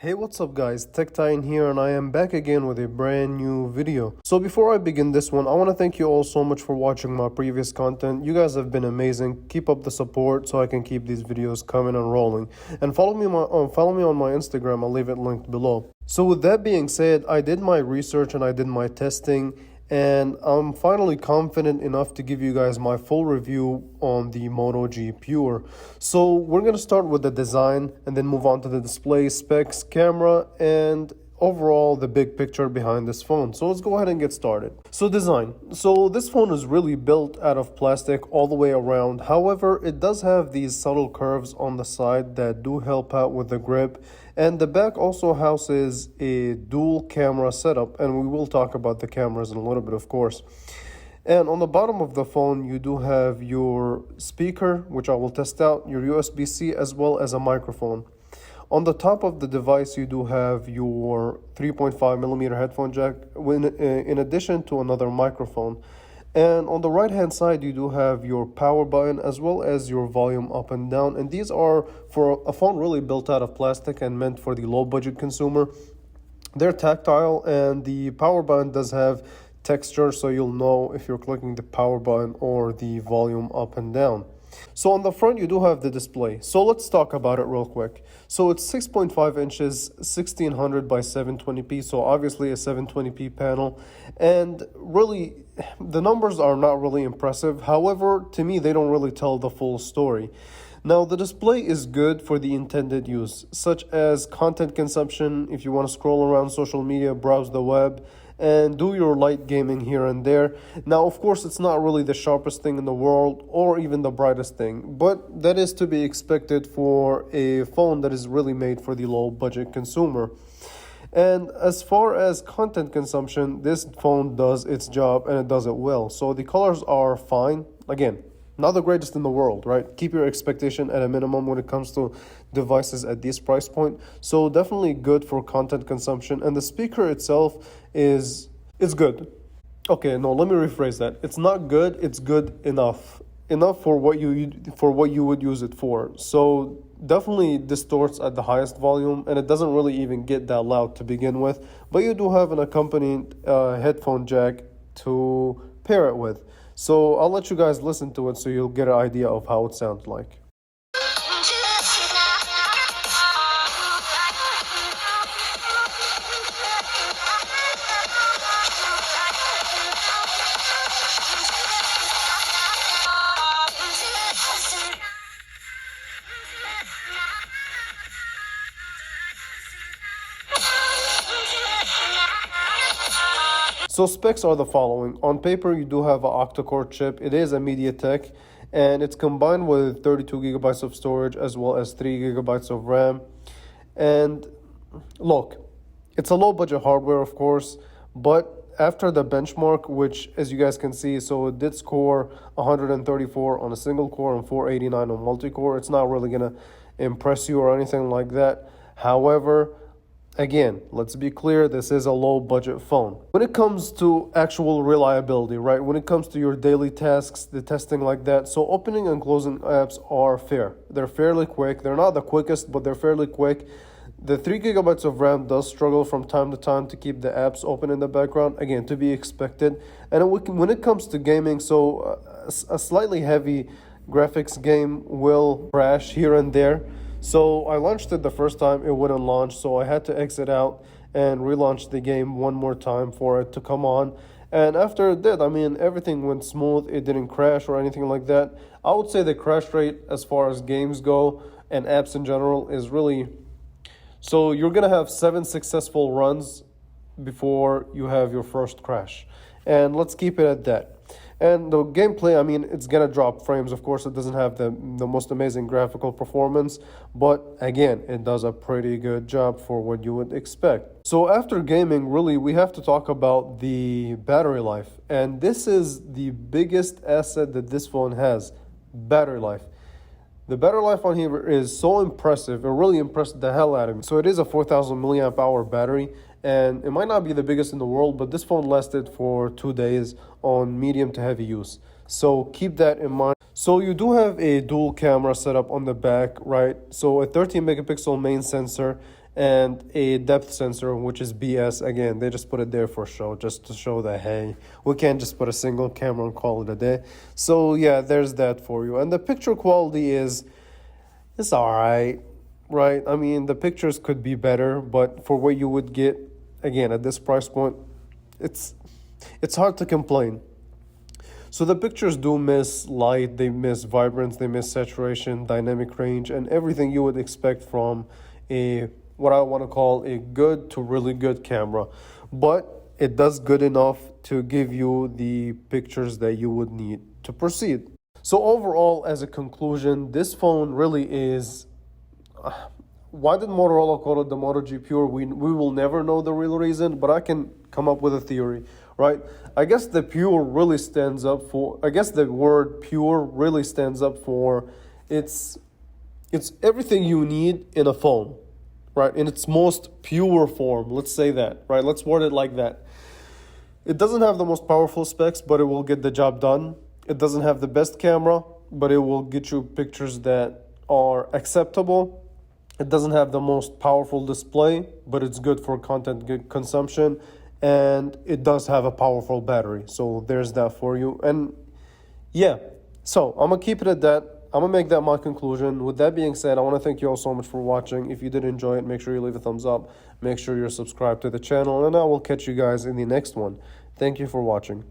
Hey, what's up guys, TechTitan here, and I am back again with a brand new video. So before I begin this one, I want to thank you all so much for watching my previous content. You guys have been amazing. Keep up the support so I can keep these videos coming and rolling. And follow me on my Instagram, I'll leave it linked below. So with that being said, I did my research and I did my testing, and I'm finally confident enough to give you guys my full review on the Moto G Pure. So we're going to start with the design and then move on to the display, specs, camera, and overall the big picture behind this phone. So let's go ahead and get started. So design. So this phone is really built out of plastic all the way around. However, it does have these subtle curves on the side that do help out with the grip. And the back also houses a dual camera setup, and we will talk about the cameras in a little bit, of course. And on the bottom of the phone, you do have your speaker, which I will test out, your USB-C, as well as a microphone. On the top of the device, you do have your 3.5mm headphone jack, in addition to another microphone. And on the right hand side, you do have your power button as well as your volume up and down. And these are for a phone really built out of plastic and meant for the low budget consumer. They're tactile, and the power button does have texture, so you'll know if you're clicking the power button or the volume up and down. So on the front, you do have the display. So let's talk about it real quick. So it's 6.5 inches, 1600 by 720p. So obviously a 720p panel. And really, the numbers are not really impressive. However, to me, they don't really tell the full story. Now, the display is good for the intended use, such as content consumption, if you want to scroll around social media, browse the web, and do your light gaming here and there. Now, of course, it's not really the sharpest thing in the world or even the brightest thing, but that is to be expected for a phone that is really made for the low budget consumer. And as far as content consumption, this phone does its job and it does it well. So the colors are fine. Again, not the greatest in the world, right? Keep your expectation at a minimum when it comes to devices at this price point. So definitely good for content consumption. And the speaker itself is good. Okay, no, let me rephrase that. It's not good, it's good enough. Enough for what you would use it for. So definitely distorts at the highest volume, and it doesn't really even get that loud to begin with. But you do have an accompanying headphone jack to pair it with. So I'll let you guys listen to it so you'll get an idea of how it sounds like. So specs are the following. On paper, you do have an octa-core chip. It is a MediaTek, and it's combined with 32 gigabytes of storage as well as 3 gigabytes of RAM. And look, it's a low budget hardware, of course, but after the benchmark, which as you guys can see, so it did score 134 on a single core and 489 on multi-core. It's not really gonna impress you or anything like that. However, again, let's be clear, this is a low budget phone. When it comes to actual reliability, right? When it comes to your daily tasks, the testing like that, so opening and closing apps are fair. They're fairly quick. They're not the quickest, but they're fairly quick. The 3 gigabytes of RAM does struggle from time to time to keep the apps open in the background. Again, to be expected. And when it comes to gaming, so a slightly heavy graphics game will crash here and there. So I launched it the first time, it wouldn't launch, so I had to exit out and relaunch the game one more time for it to come on. And after it did, I mean, everything went smooth, it didn't crash or anything like that. I would say the crash rate as far as games go and apps in general is really... So you're going to have 7 successful runs before you have your first crash. And let's keep it at that. And the gameplay, I mean, it's going to drop frames. Of course, it doesn't have the most amazing graphical performance. But again, it does a pretty good job for what you would expect. So after gaming, really, we have to talk about the battery life. And this is the biggest asset that this phone has, battery life. The battery life on here is so impressive. It really impressed the hell out of me. So it is a 4,000 milliamp hour battery. And it might not be the biggest in the world, but this phone lasted for 2 days on medium to heavy use. So keep that in mind. So you do have a dual camera setup on the back, right? So a 13 megapixel main sensor and a depth sensor, which is BS. Again, they just put it there for show, just to show that, hey, we can't just put a single camera and call it a day. So yeah, there's that for you. And the picture quality it's all right, right? I mean, the pictures could be better, but for what you would get, again, at this price point, it's hard to complain. So the pictures do miss light, they miss vibrance, they miss saturation, dynamic range, and everything you would expect from a what I want to call a good to really good camera. But it does good enough to give you the pictures that you would need to proceed. So overall, as a conclusion, this phone really is why did Motorola call it the Moto G Pure? We will never know the real reason, but I can come up with a theory, right? I guess the pure really stands up for, I guess the word pure really stands up for it's everything you need in a phone, right? In its most pure form, let's say that, right? Let's word it like that. It doesn't have the most powerful specs, but it will get the job done. It doesn't have the best camera, but it will get you pictures that are acceptable. It doesn't have the most powerful display, but it's good for content consumption. And it does have a powerful battery. So there's that for you. And yeah, so I'm going to keep it at that. I'm going to make that my conclusion. With that being said, I want to thank you all so much for watching. If you did enjoy it, make sure you leave a thumbs up. Make sure you're subscribed to the channel. And I will catch you guys in the next one. Thank you for watching.